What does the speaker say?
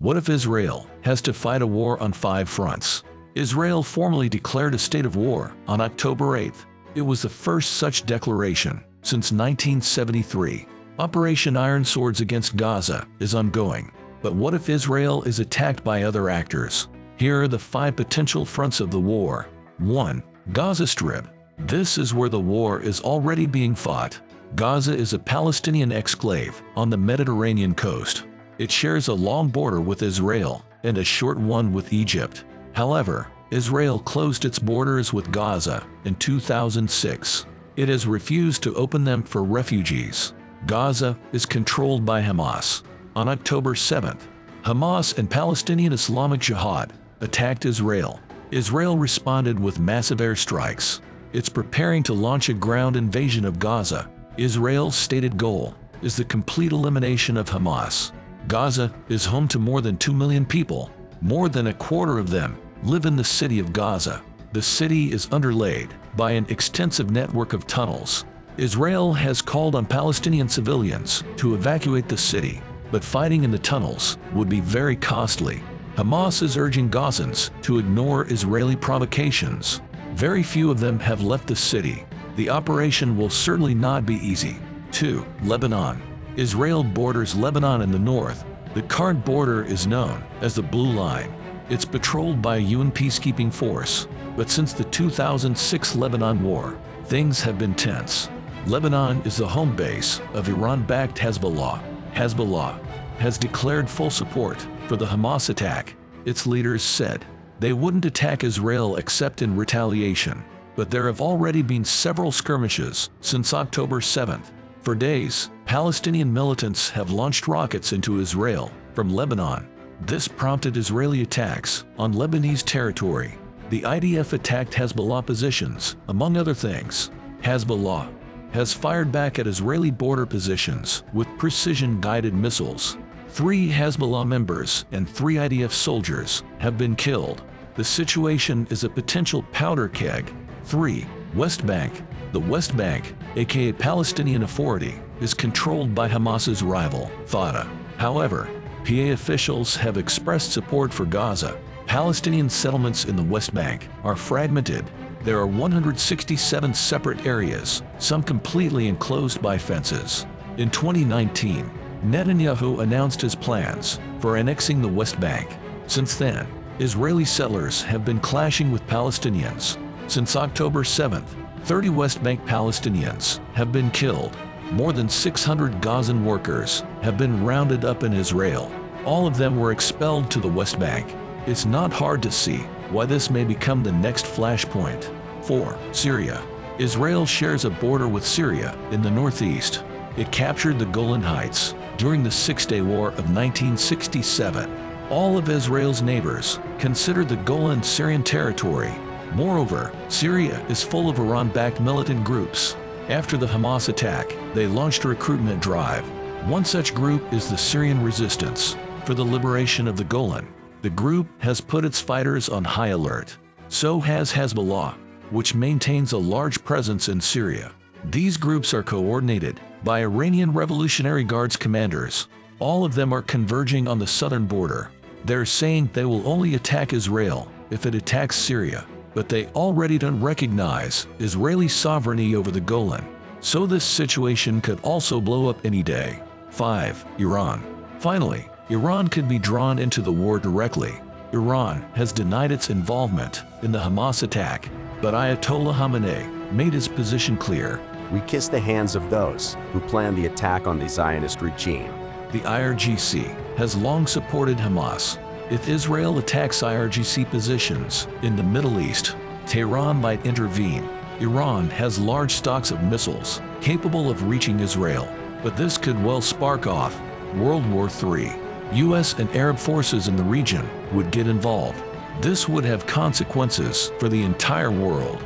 What if Israel has to fight a war on 5 fronts? Israel formally declared a state of war on October 8. It was the first such declaration since 1973. Operation Iron Swords against Gaza is ongoing. But what if Israel is attacked by other actors? Here are the 5 potential fronts of the war. 1. Gaza Strip. This is where the war is already being fought. Gaza is a Palestinian exclave on the Mediterranean coast. It shares a long border with Israel and a short one with Egypt. However, Israel closed its borders with Gaza in 2006. It has refused to open them for refugees. Gaza is controlled by Hamas. On October 7, Hamas and Palestinian Islamic Jihad attacked Israel. Israel responded with massive airstrikes. It's preparing to launch a ground invasion of Gaza. Israel's stated goal is the complete elimination of Hamas. Gaza is home to more than 2 million people. More than a quarter of them live in the city of Gaza. The city is underlaid by an extensive network of tunnels. Israel has called on Palestinian civilians to evacuate the city, but fighting in the tunnels would be very costly. Hamas is urging Gazans to ignore Israeli provocations. Very few of them have left the city. The operation will certainly not be easy. 2. Lebanon. Israel borders Lebanon in the north. The current border is known as the Blue Line. It's patrolled by a UN peacekeeping force. But since the 2006 Lebanon war, things have been tense. Lebanon is the home base of Iran-backed Hezbollah. Hezbollah has declared full support for the Hamas attack. Its leaders said they wouldn't attack Israel except in retaliation. But there have already been several skirmishes since October 7. For days, Palestinian militants have launched rockets into Israel from Lebanon. This prompted Israeli attacks on Lebanese territory. The IDF attacked Hezbollah positions, among other things. Hezbollah has fired back at Israeli border positions with precision-guided missiles. 3 Hezbollah members and 3 IDF soldiers have been killed. The situation is a potential powder keg. 3. West Bank. The West Bank, aka Palestinian Authority, is controlled by Hamas's rival, Fatah. However, PA officials have expressed support for Gaza. Palestinian settlements in the West Bank are fragmented. There are 167 separate areas, some completely enclosed by fences. In 2019, Netanyahu announced his plans for annexing the West Bank. Since then, Israeli settlers have been clashing with Palestinians. Since October 7, 30 West Bank Palestinians have been killed. More than 600 Gazan workers have been rounded up in Israel. All of them were expelled to the West Bank. It's not hard to see why this may become the next flashpoint. 4. Syria. Israel shares a border with Syria in the northeast. It captured the Golan Heights during the Six-Day War of 1967. All of Israel's neighbors consider the Golan Syrian territory. Moreover, Syria is full of Iran-backed militant groups. After the Hamas attack, they launched a recruitment drive. One such group is the Syrian Resistance for the Liberation of the Golan. The group has put its fighters on high alert. So has Hezbollah, which maintains a large presence in Syria. These groups are coordinated by Iranian Revolutionary Guards commanders. All of them are converging on the southern border. They're saying they will only attack Israel if it attacks Syria, but they already don't recognize Israeli sovereignty over the Golan. So this situation could also blow up any day. 5. Iran. Finally, Iran could be drawn into the war directly. Iran has denied its involvement in the Hamas attack, but Ayatollah Khamenei made his position clear. We kiss the hands of those who planned the attack on the Zionist regime. The IRGC has long supported Hamas. If Israel attacks IRGC positions in the Middle East, Tehran might intervene. Iran has large stocks of missiles capable of reaching Israel, but this could well spark off World War III. US and Arab forces in the region would get involved. This would have consequences for the entire world.